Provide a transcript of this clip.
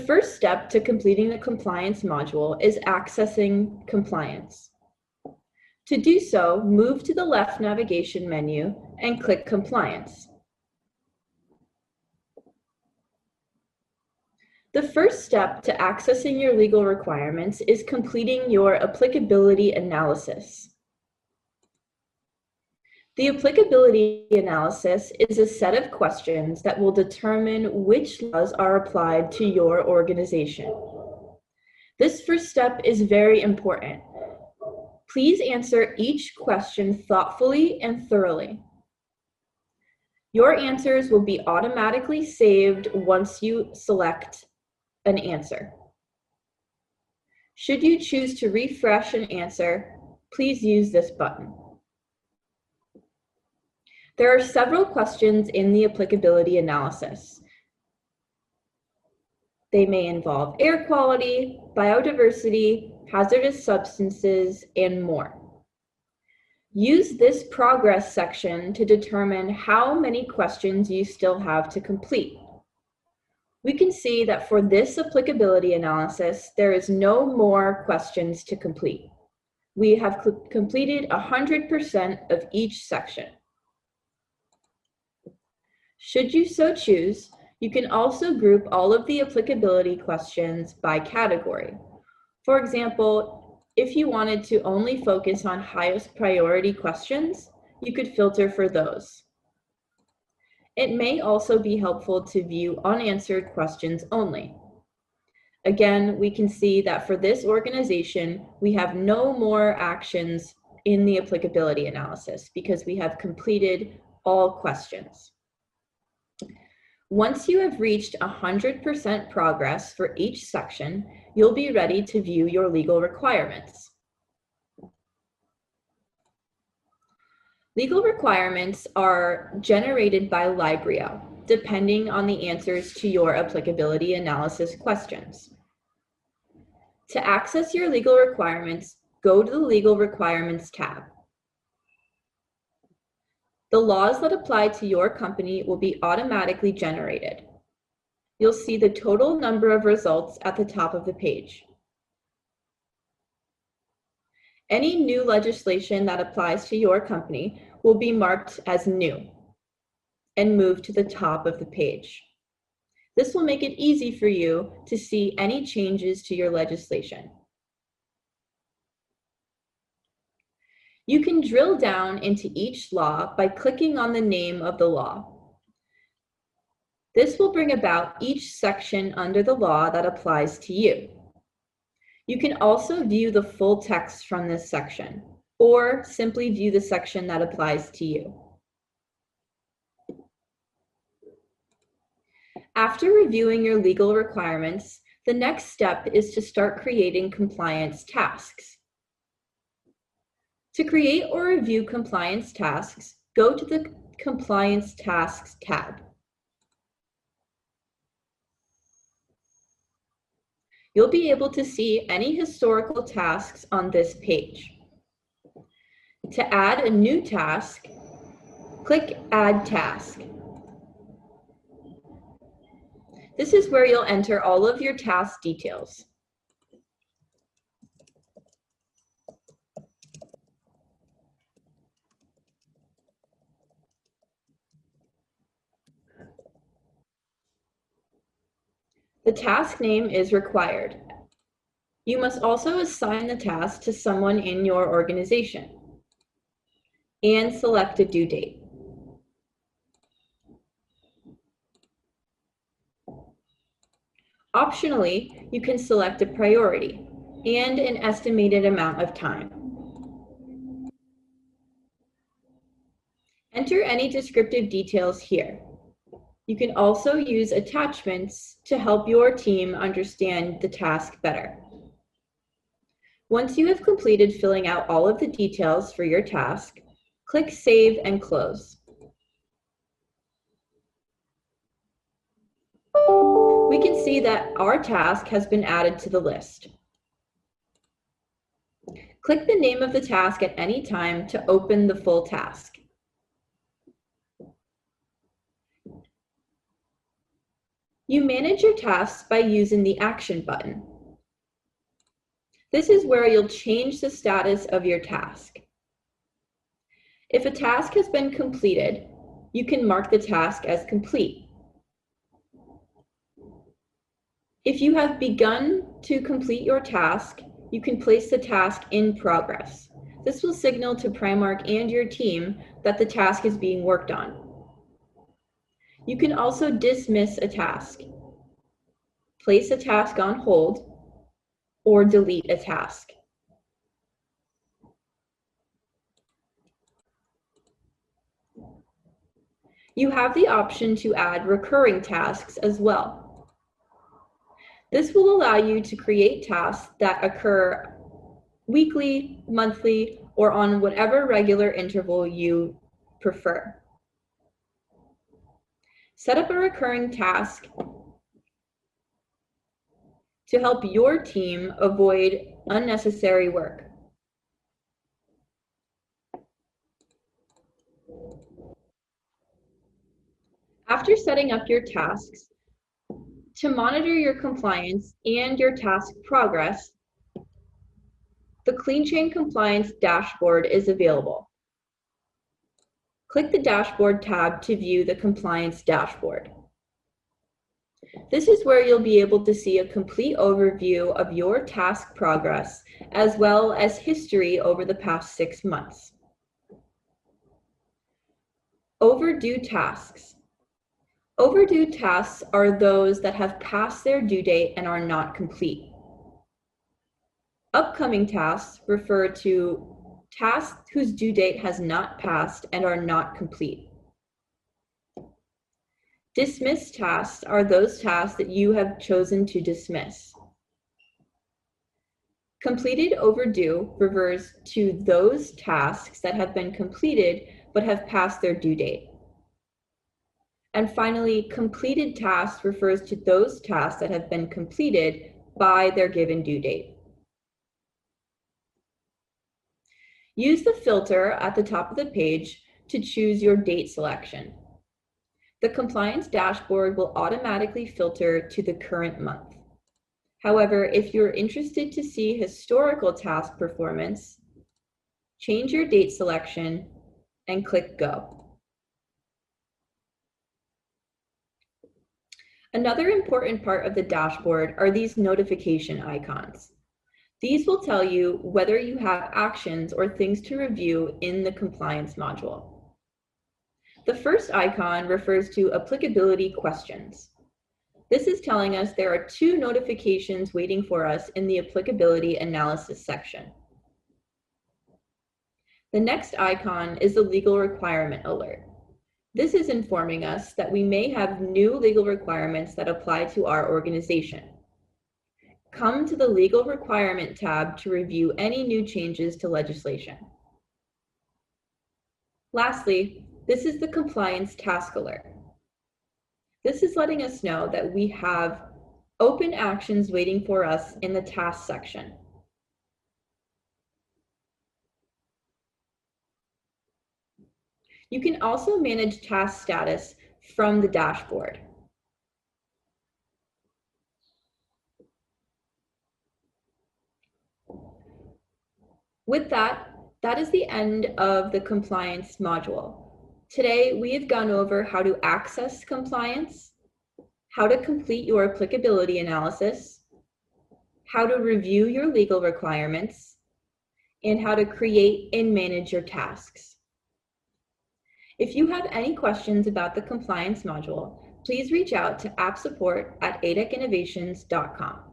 first step to completing the compliance module is accessing compliance. To do so, move to the left navigation menu and click Compliance. The first step to accessing your legal requirements is completing your applicability analysis. The applicability analysis is a set of questions that will determine which laws are applied to your organization. This first step is very important. Please answer each question thoughtfully and thoroughly. Your answers will be automatically saved once you select an answer. Should you choose to refresh an answer, please use this button. There are several questions in the applicability analysis. They may involve air quality, biodiversity, hazardous substances, and more. Use this progress section to determine how many questions you still have to complete. We can see that for this applicability analysis, there is no more questions to complete. We have completed 100% of each section. Should you so choose, you can also group all of the applicability questions by category. For example, if you wanted to only focus on highest priority questions, you could filter for those. It may also be helpful to view unanswered questions only. Again, we can see that for this organization, we have no more actions in the applicability analysis because we have completed all questions. Once you have reached 100% progress for each section, you'll be ready to view your legal requirements. Legal requirements are generated by Libryo, depending on the answers to your applicability analysis questions. To access your legal requirements, go to the Legal Requirements tab. The laws that apply to your company will be automatically generated. You'll see the total number of results at the top of the page. Any new legislation that applies to your company will be marked as new and moved to the top of the page. This will make it easy for you to see any changes to your legislation. You can drill down into each law by clicking on the name of the law. This will bring about each section under the law that applies to you. You can also view the full text from this section, or simply view the section that applies to you. After reviewing your legal requirements, the next step is to start creating compliance tasks. To create or review compliance tasks, go to the Compliance Tasks tab. You'll be able to see any historical tasks on this page. To add a new task, click Add Task. This is where you'll enter all of your task details. The task name is required. You must also assign the task to someone in your organization and select a due date. Optionally, you can select a priority and an estimated amount of time. Enter any descriptive details here. You can also use attachments to help your team understand the task better. Once you have completed filling out all of the details for your task, click Save and Close. We can see that our task has been added to the list. Click the name of the task at any time to open the full task. You manage your tasks by using the Action button. This is where you'll change the status of your task. If a task has been completed, you can mark the task as complete. If you have begun to complete your task, you can place the task in progress. This will signal to Primark and your team that the task is being worked on. You can also dismiss a task, place a task on hold, or delete a task. You have the option to add recurring tasks as well. This will allow you to create tasks that occur weekly, monthly, or on whatever regular interval you prefer. Set up a recurring task to help your team avoid unnecessary work. After setting up your tasks, to monitor your compliance and your task progress, the CleanChain Compliance dashboard is available. Click the Dashboard tab to view the compliance dashboard. This is where you'll be able to see a complete overview of your task progress, as well as history over the past 6 months. Overdue tasks. Overdue tasks are those that have passed their due date and are not complete. Upcoming tasks refer to tasks whose due date has not passed and are not complete. Dismissed tasks are those tasks that you have chosen to dismiss. Completed overdue refers to those tasks that have been completed but have passed their due date. And finally, completed tasks refers to those tasks that have been completed by their given due date. Use the filter at the top of the page to choose your date selection. The compliance dashboard will automatically filter to the current month. However, if you're interested to see historical task performance, change your date selection and click Go. Another important part of the dashboard are these notification icons. These will tell you whether you have actions or things to review in the compliance module. The first icon refers to applicability questions. This is telling us there are 2 notifications waiting for us in the applicability analysis section. The next icon is the legal requirement alert. This is informing us that we may have new legal requirements that apply to our organization. Come to the Legal Requirement tab to review any new changes to legislation. Lastly, this is the Compliance Task Alert. This is letting us know that we have open actions waiting for us in the task section. You can also manage task status from the dashboard. With that, that is the end of the compliance module. Today, we have gone over how to access compliance, how to complete your applicability analysis, how to review your legal requirements, and how to create and manage your tasks. If you have any questions about the compliance module, please reach out to appsupport@adecinnovations.com.